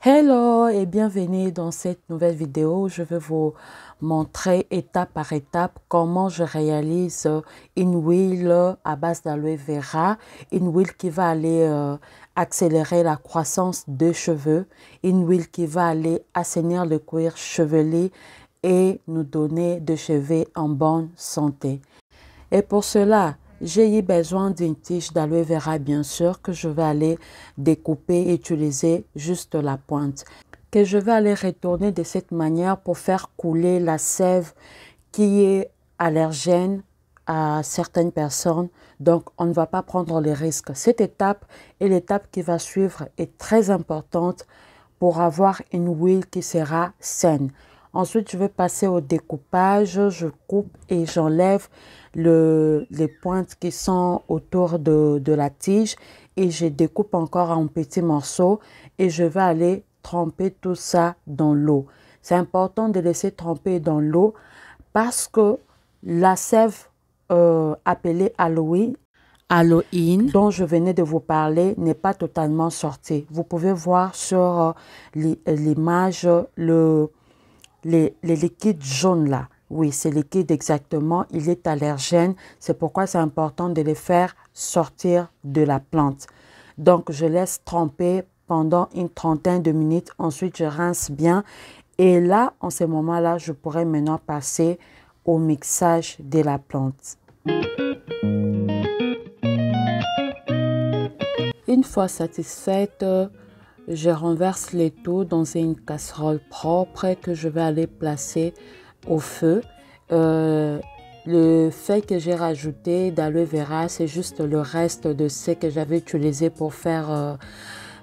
Hello et bienvenue dans cette nouvelle vidéo. Je vais vous montrer étape par étape comment je réalise une huile à base d'aloe vera, une huile qui va aller accélérer la croissance des cheveux, une huile qui va aller assainir le cuir chevelu et nous donner des cheveux en bonne santé. Et pour cela, j'ai eu besoin d'une tige d'aloe vera, bien sûr, que je vais aller découper et utiliser juste la pointe. Que je vais aller retourner de cette manière pour faire couler la sève qui est allergène à certaines personnes. Donc, on ne va pas prendre les risques. Cette étape et l'étape qui va suivre est très importante pour avoir une huile qui sera saine. Ensuite, je vais passer au découpage. Je coupe et j'enlève les pointes qui sont autour de la tige et je découpe encore en petits morceaux et je vais aller tremper tout ça dans l'eau. C'est important de laisser tremper dans l'eau parce que la sève appelée aloe dont je venais de vous parler n'est pas totalement sortie. Vous pouvez voir sur l'image les liquides jaunes là. Oui, c'est liquide exactement. Il est allergène. C'est pourquoi c'est important de les faire sortir de la plante. Donc, je laisse tremper pendant une trentaine de minutes. Ensuite, je rince bien. Et là, en ce moment-là, je pourrais maintenant passer au mixage de la plante. Une fois satisfaite, je renverse le tout dans une casserole propre que je vais aller placer au feu. Le fait que j'ai rajouté d'aloe vera, c'est juste le reste de ce que j'avais utilisé pour faire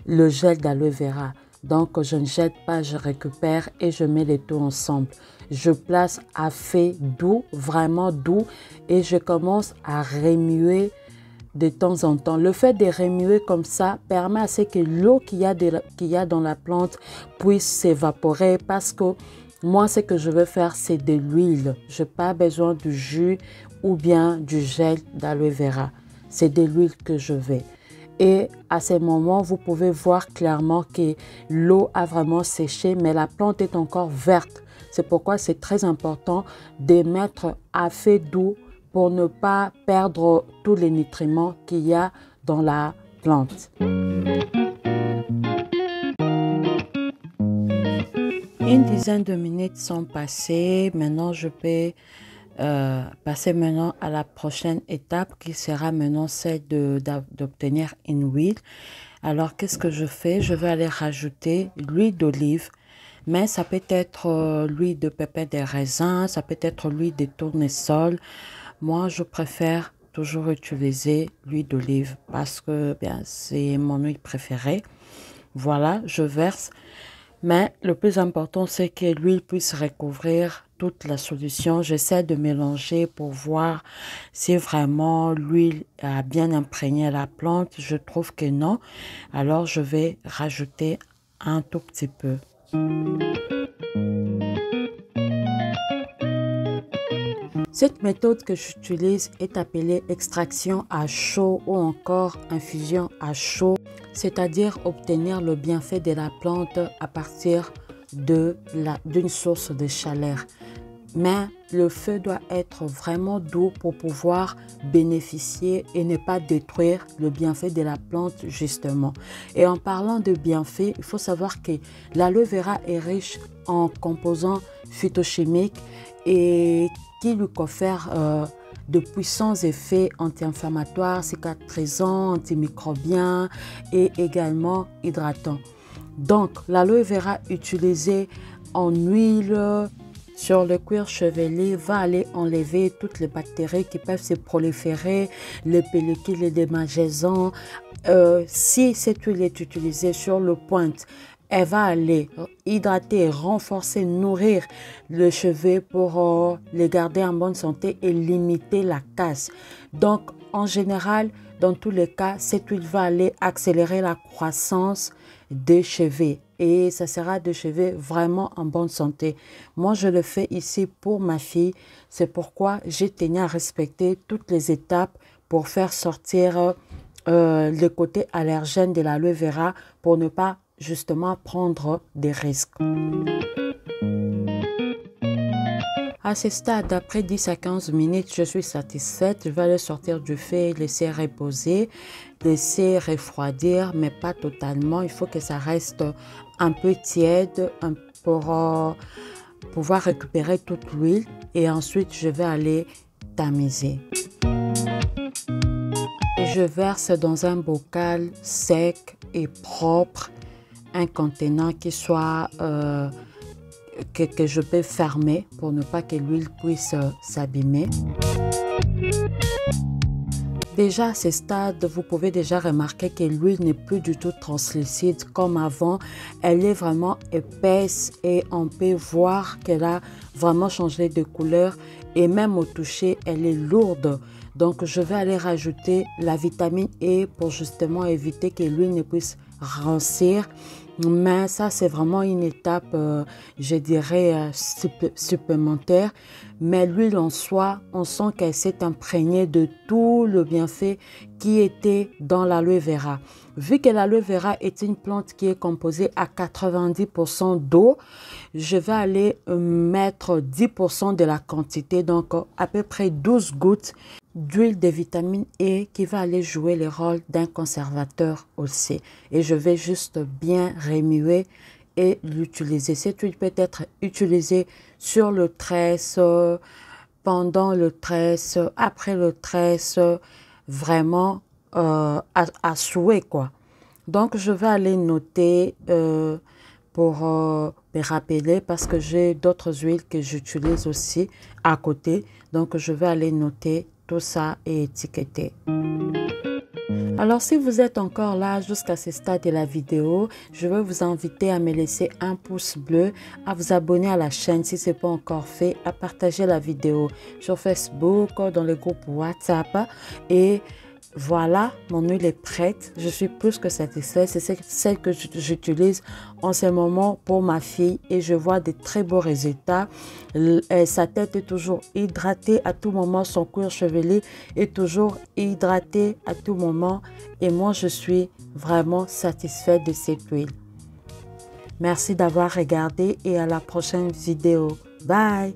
le gel d'aloe vera. Donc, je ne jette pas, je récupère et je mets les tout ensemble. Je place à feu doux, vraiment doux, et je commence à remuer de temps en temps. Le fait de remuer comme ça permet à ce que l'eau qu'il y a dans la plante puisse s'évaporer parce que moi, ce que je veux faire, c'est de l'huile. Je n'ai pas besoin du jus ou bien du gel d'aloe vera. C'est de l'huile que je veux. Et à ce moment, vous pouvez voir clairement que l'eau a vraiment séché, mais la plante est encore verte. C'est pourquoi c'est très important de mettre à feu doux pour ne pas perdre tous les nutriments qu'il y a dans la plante. Une dizaine de minutes sont passées. Maintenant, je peux passer maintenant à la prochaine étape qui sera maintenant celle d'obtenir une huile. Alors, qu'est-ce que je fais? Je vais aller rajouter l'huile d'olive. Mais ça peut être l'huile de pépins de raisin, ça peut être l'huile de tournesol. Moi, je préfère toujours utiliser l'huile d'olive parce que c'est mon huile préférée. Voilà, je verse. Mais le plus important, c'est que l'huile puisse recouvrir toute la solution. J'essaie de mélanger pour voir si vraiment l'huile a bien imprégné la plante. Je trouve que non. Alors, je vais rajouter un tout petit peu. Cette méthode que j'utilise est appelée extraction à chaud ou encore infusion à chaud, c'est-à-dire obtenir le bienfait de la plante à partir d'une source de chaleur. Mais le feu doit être vraiment doux pour pouvoir bénéficier et ne pas détruire le bienfait de la plante justement. Et en parlant de bienfait, il faut savoir que l'aloe vera est riche en composants phytochimiques et qui lui confèrent de puissants effets anti-inflammatoires, cicatrisants, antimicrobiens et également hydratants. Donc, l'aloe vera utilisée en huile sur le cuir chevelu va aller enlever toutes les bactéries qui peuvent se proliférer, les pellicules et les démangeaisons. Si cette huile est utilisée sur le pointe, elle va aller hydrater, renforcer, nourrir le cheveu pour les garder en bonne santé et limiter la casse. Donc, en général, dans tous les cas, cette huile va aller accélérer la croissance des cheveux et ça sera des cheveux vraiment en bonne santé. Moi, je le fais ici pour ma fille. C'est pourquoi j'ai tenu à respecter toutes les étapes pour faire sortir le côté allergène de l'aloe vera pour ne pas justement prendre des risques. À ce stade, après 10 à 15 minutes, je suis satisfaite. Je vais le sortir du feu, laisser reposer, laisser refroidir, mais pas totalement. Il faut que ça reste un peu tiède pour pouvoir récupérer toute l'huile. Et ensuite, je vais aller tamiser. Et je verse dans un bocal sec et propre, un contenant qui soit... que je peux fermer pour ne pas que l'huile puisse s'abîmer. Déjà à ce stade, vous pouvez déjà remarquer que l'huile n'est plus du tout translucide comme avant. Elle est vraiment épaisse et on peut voir qu'elle a vraiment changé de couleur et même au toucher, elle est lourde. Donc je vais aller rajouter la vitamine E pour justement éviter que l'huile ne puisse rancir. Mais ça, c'est vraiment une étape, je dirais, supplémentaire. Mais l'huile en soi, on sent qu'elle s'est imprégnée de tout le bienfait qui était dans l'aloe vera. Vu que l'aloe vera est une plante qui est composée à 90% d'eau, je vais aller mettre 10% de la quantité, donc à peu près 12 gouttes d'huile de vitamine E qui va aller jouer le rôle d'un conservateur aussi. Et je vais juste bien remuer et l'utiliser. Cette huile peut être utilisée sur le tresse, pendant le tresse, après le tresse, vraiment à souhait quoi. Donc je vais aller noter pour me rappeler parce que j'ai d'autres huiles que j'utilise aussi à côté. Donc je vais aller noter tout ça et étiqueter. Alors si vous êtes encore là jusqu'à ce stade de la vidéo, je veux vous inviter à me laisser un pouce bleu, à vous abonner à la chaîne si ce n'est pas encore fait, à partager la vidéo sur Facebook, dans le groupe WhatsApp et voilà, mon huile est prête. Je suis plus que satisfaite. C'est celle que j'utilise en ce moment pour ma fille et je vois de très beaux résultats. Sa tête est toujours hydratée à tout moment. Son cuir chevelu est toujours hydraté à tout moment. Et moi, je suis vraiment satisfaite de cette huile. Merci d'avoir regardé et à la prochaine vidéo. Bye!